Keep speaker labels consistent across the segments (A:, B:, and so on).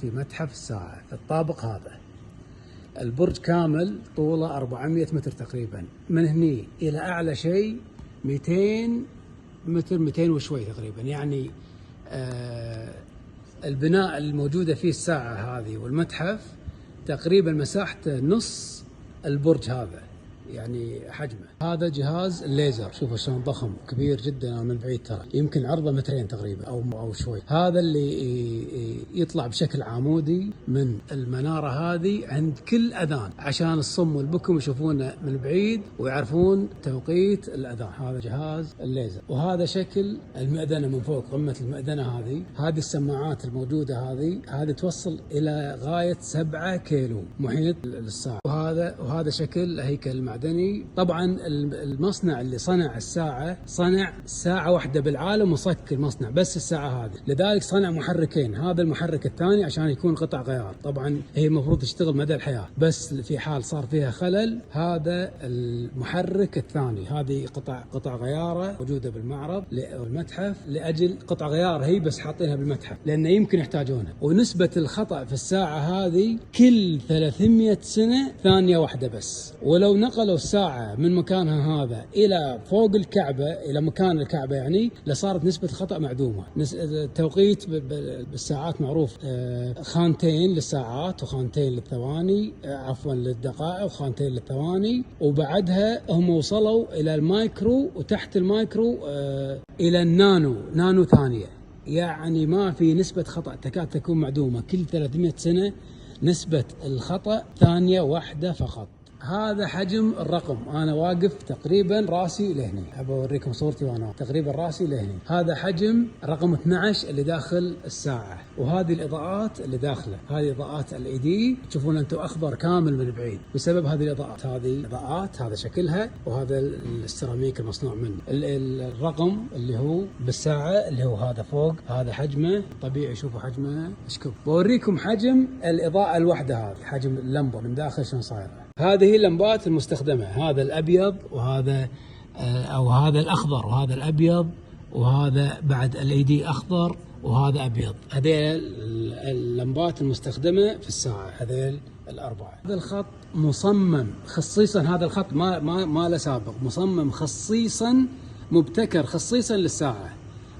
A: في متحف الساعة في الطابق هذا. البرج كامل طوله 400 متر تقريبا، من هني إلى أعلى شيء 200 متر، 200 وشوي تقريبا. يعني البناء الموجودة فيه الساعة هذه والمتحف تقريبا مساحته نص البرج هذا، يعني حجمه. هذا جهاز الليزر، شوفوا شلون ضخم كبير جدا من بعيد، ترى يمكن عرضه مترين تقريبا او شوي. هذا اللي يطلع بشكل عمودي من المنارة هذه عند كل أذان، عشان الصم والبكم يشوفونه من بعيد ويعرفون توقيت الأذان. هذا جهاز الليزر. وهذا شكل المئذنة من فوق، قمة المئذنة هذه السماعات الموجودة هذه توصل إلى غاية 7 كيلو محيط للساعة. وهذا شكل هيكل المعدني. طبعا المصنع اللي صنع الساعة صنع ساعة واحدة بالعالم وصك المصنع بس الساعة هذه، لذلك صنع محركين. هذا المحرك الثاني عشان يكون قطع غيار، طبعا هي المفروض تشتغل مدى الحياة، بس في حال صار فيها خلل هذا المحرك الثاني. هذه قطع غيارة موجودة بالمعرض والمتحف، لأجل قطع غيار هي بس حاطينها بالمتحف لأنه يمكن يحتاجونها. ونسبة الخطأ في الساعة هذه كل 300 سنة ثانية واحدة بس. ولو نقلوا الساعة من مكانها هذا إلى فوق الكعبة، إلى مكان الكعبة يعني، لصارت نسبة الخطأ معدومة. التوقيت بالساعات معروف، خانتين للساعات وخانتين للثواني، عفوا للدقائق وخانتين للثواني. وبعدها هم وصلوا إلى المايكرو، وتحت المايكرو إلى النانو ثانية. يعني ما في نسبة خطأ، تكاد تكون معدومة. كل 300 سنة نسبة الخطأ ثانية واحدة فقط. هذا حجم الرقم، أنا واقف تقريبا راسي لهني، أبى أوريكم صورتي وأنا تقريبا راسي لهني. هذا حجم رقم 12 اللي داخل الساعة. وهذه الإضاءات اللي داخله، هذه إضاءات LED، تشوفون أنتم أخضر كامل من بعيد بسبب هذه الإضاءات. هذا شكلها، وهذا السيراميك المصنوع منه. الرقم اللي هو بالساعة اللي هو هذا فوق، هذا حجمه طبيعي. شوفوا حجمه اشكب. بوريكم حجم الإضاءة الواحدة هذه، حجم اللمبة من داخل شلون صايرة. هذه اللمبات المستخدمة، هذا الأبيض وهذا هذا الأخضر وهذا الأبيض، وهذا بعد LED أخضر وهذا أبيض. هذيل اللمبات المستخدمة في الساعة، هذيل الأربعة. هذا الخط مصمم خصيصا، هذا الخط ما له سابق، مصمم خصيصا، مبتكر خصيصا للساعة.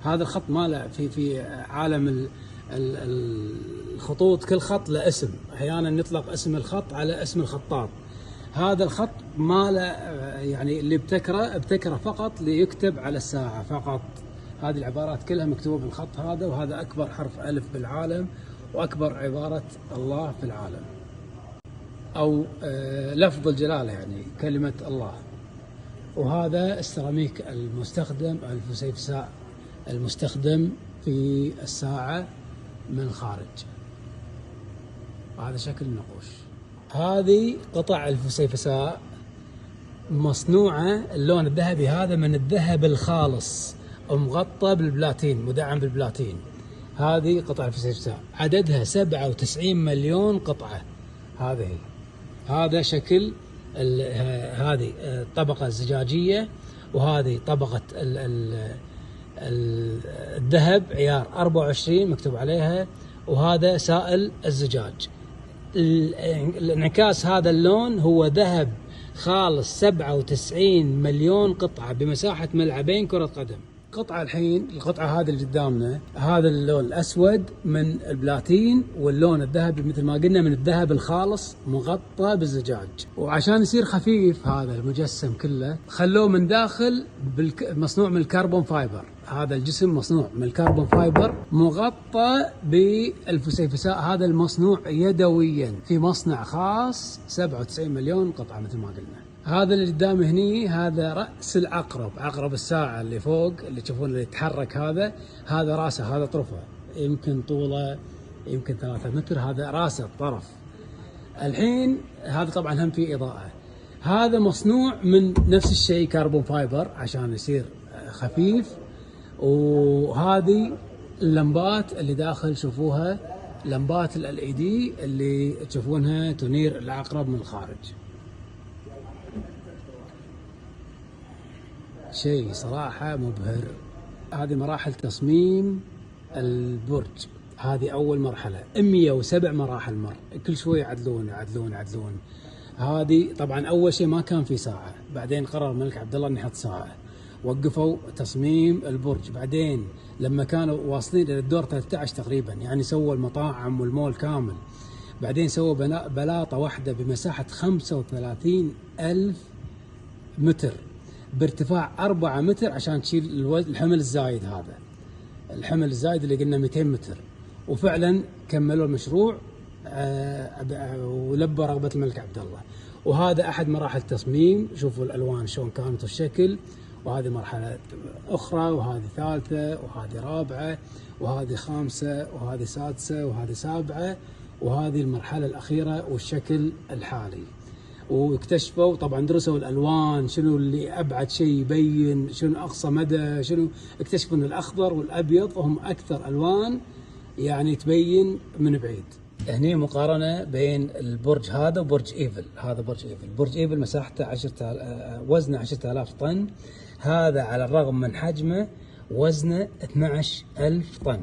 A: هذا الخط ما له في عالم الخطوط، كل خط له اسم، أحيانا نطلق اسم الخط على اسم الخطاط. هذا الخط ما له يعني، اللي ابتكره فقط ليكتب على الساعة فقط. هذه العبارات كلها مكتوبة بالخط هذا. وهذا أكبر حرف ألف بالعالم، وأكبر عبارة الله في العالم، أو لفظ الجلالة يعني كلمة الله. وهذا السيراميك المستخدم، الفسيفساء المستخدم في الساعة من الخارج. وهذا شكل النقوش. هذه قطع الفسيفساء مصنوعة، اللون الذهبي هذا من الذهب الخالص، ومغطى بالبلاتين، مدعم بالبلاتين. هذه قطع الفسيفساء عددها 97 مليون قطعة. هذا شكل هذه الطبقة الزجاجية، وهذه طبقة الذهب عيار 24 مكتوب عليها، وهذا سائل الزجاج. الانعكاس هذا اللون هو ذهب خالص، 97 مليون قطعة بمساحة ملعبين كرة قدم. قطعة الحين، القطعة هذه اللي قدامنا، هذا اللون الأسود من البلاتين، واللون الذهبي مثل ما قلنا من الذهب الخالص مغطى بالزجاج. وعشان يصير خفيف هذا المجسم كله، خلوه من داخل مصنوع من الكربون فايبر. هذا الجسم مصنوع من الكربون فايبر، مغطى بالفسيفساء. هذا المصنوع يدويا في مصنع خاص، 97 مليون قطعة مثل ما قلنا. هذا اللي قدامي هني، هذا رأس العقرب، عقرب الساعة اللي فوق اللي تشوفون اللي يتحرك. هذا راسه، هذا طرفه، يمكن طوله 3 متر. هذا راسه الطرف. الحين هذا طبعا هم فيه إضاءة. هذا مصنوع من نفس الشيء، كربون فايبر، عشان يصير خفيف. وهذه اللمبات اللي داخل، شوفوها، لمبات LED اللي تشوفونها تنير العقرب من الخارج. شيء صراحة مبهر. هذه مراحل تصميم البرج. هذه أول مرحلة. 107 مراحل مر، كل شوي يعدلون. هذه طبعا أول شيء ما كان في ساعة، بعدين قرر الملك عبد الله أن يحط ساعة. وقفوا تصميم البرج، بعدين لما كانوا واصلين إلى الدور 13 تقريبا، يعني سووا المطاعم والمول كامل. بعدين سووا بلاطة واحدة بمساحة 35,000 متر بارتفاع 4 متر عشان تشيل الحمل الزايد، هذا الحمل الزايد اللي قلنا 200 متر. وفعلا كملوا المشروع ولبوا رغبة الملك عبد الله. وهذا أحد مراحل التصميم. شوفوا الألوان شلون كانت والشكل. وهذه مرحلة أخرى، وهذه ثالثة، وهذه رابعة، وهذه خامسة، وهذه سادسة، وهذه سابعة، وهذه المرحلة الأخيرة والشكل الحالي. واكتشفوا طبعا، درسوا الألوان، شنو اللي أبعد شيء يبين، شنو أقصى مدى، شنو. اكتشفوا أن الأخضر والأبيض هم أكثر ألوان يعني تبين من بعيد. هني مقارنة بين البرج هذا وبرج إيفل. هذا برج إيفل. برج إيفل مساحته وزنه 10,000 طن. هذا على الرغم من حجمه وزنه 12,000 طن.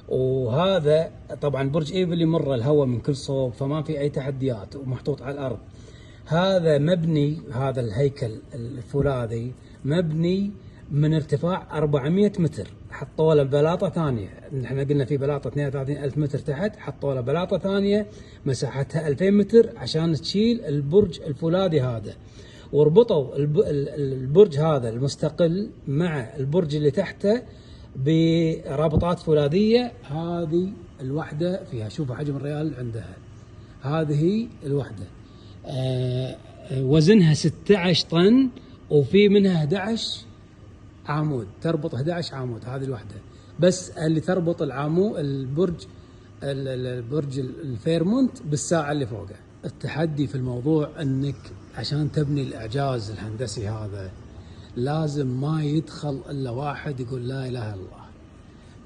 A: وهذا طبعا برج إيفل يمر الهواء من كل صوب، فما في أي تحديات، ومحطوط على الأرض. هذا مبني، هذا الهيكل الفولاذي مبني من ارتفاع 400 متر. حطوا له بلاطة ثانية. نحن قلنا في بلاطة 32,000 متر تحت، حطوا له بلاطة ثانية مساحتها 2000 متر عشان تشيل البرج الفولاذي هذا. وربطوا البرج هذا المستقل مع البرج اللي تحته برابطات فولاذية. هذه الوحدة فيها، شوفوا حجم الريال عندها. هذه الوحدة وزنها 16 طن، وفي منها 11 عمود، تربط 11 عمود. هذه الوحدة بس اللي تربط البرج الفيرمونت بالساعة اللي فوقه. التحدي في الموضوع انك عشان تبني الاعجاز الهندسي هذا لازم ما يدخل الا واحد يقول لا اله الا الله.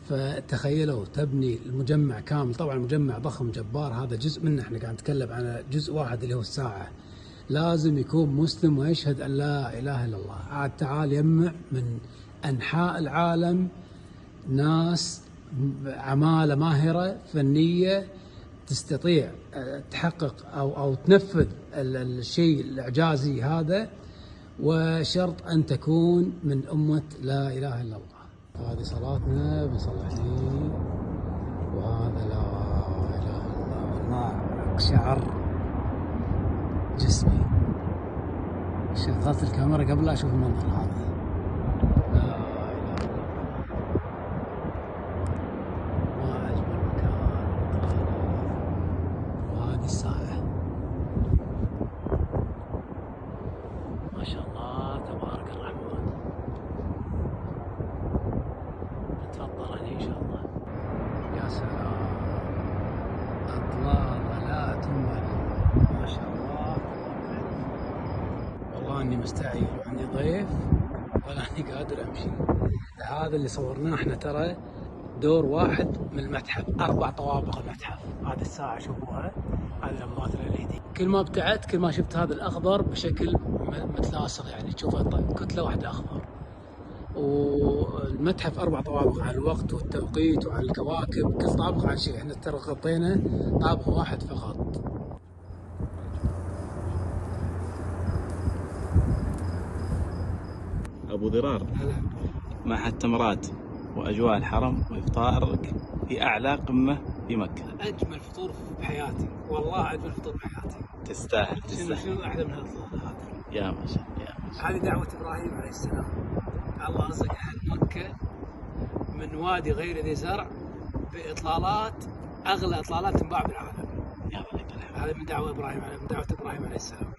A: فتخيلوا تبني المجمع كامل، طبعا المجمع ضخم جبار، هذا جزء منه، احنا قاعد نتكلم عن جزء واحد اللي هو الساعة. لازم يكون مسلم ويشهد ان لا اله الا الله. عاد تعال يجمع من انحاء العالم ناس عمالة ماهرة فنية تستطيع تحقق او تنفذ الشيء الاعجازي هذا، وشرط ان تكون من امة لا اله الا الله. هذه صلاتنا بنصلي عليه، وهذا لا اله الا الله. والله اقشعر جسمي. شغلت الكاميرا قبل لا اشوف المنظر هذا. لا اله الا الله، ما اجمل مكان. وهذه الساعة ما شاء الله تبارك الرحمن. نتفضل هني ان شاء الله. يا سلام، اطلال لا تنبل، ما شاء الله. والله اني مستعجل وعندي ضيف ولا اني قادر امشي. هذا اللي صورناه احنا ترى دور واحد من المتحف، 4 طوابق المتحف. هذه الساعة شوفوها، هذه لمبات LED. كل ما ابتعدت كل ما شفت هذا الأخضر بشكل متلاصق، يعني تشوفه كتلة واحدة أخضر. والمتحف 4 طوابق على الوقت والتوقيت وعلى الكواكب، كل طابق عن شيء. احنا ترى غطينا طابق واحد فقط.
B: أبو ضرار مع التمرات وأجواء الحرم وإفطارك في أعلى قمة في مكة.
A: أجمل فطور بحياتي، والله أجمل فطور بحياتي.
B: تستاهل.
A: شنو أحلى من هالفطور هذا؟
B: يا ما شاء الله، يا ما شاء الله.
A: هذه دعوة إبراهيم عليه السلام. الله رزق أهل مكة من وادي غير ذي زرع بإطلالات، أغلى إطلالات تنباع بالعالم.
B: يا ملك الحمد.
A: هذا من دعوة إبراهيم عليه السلام.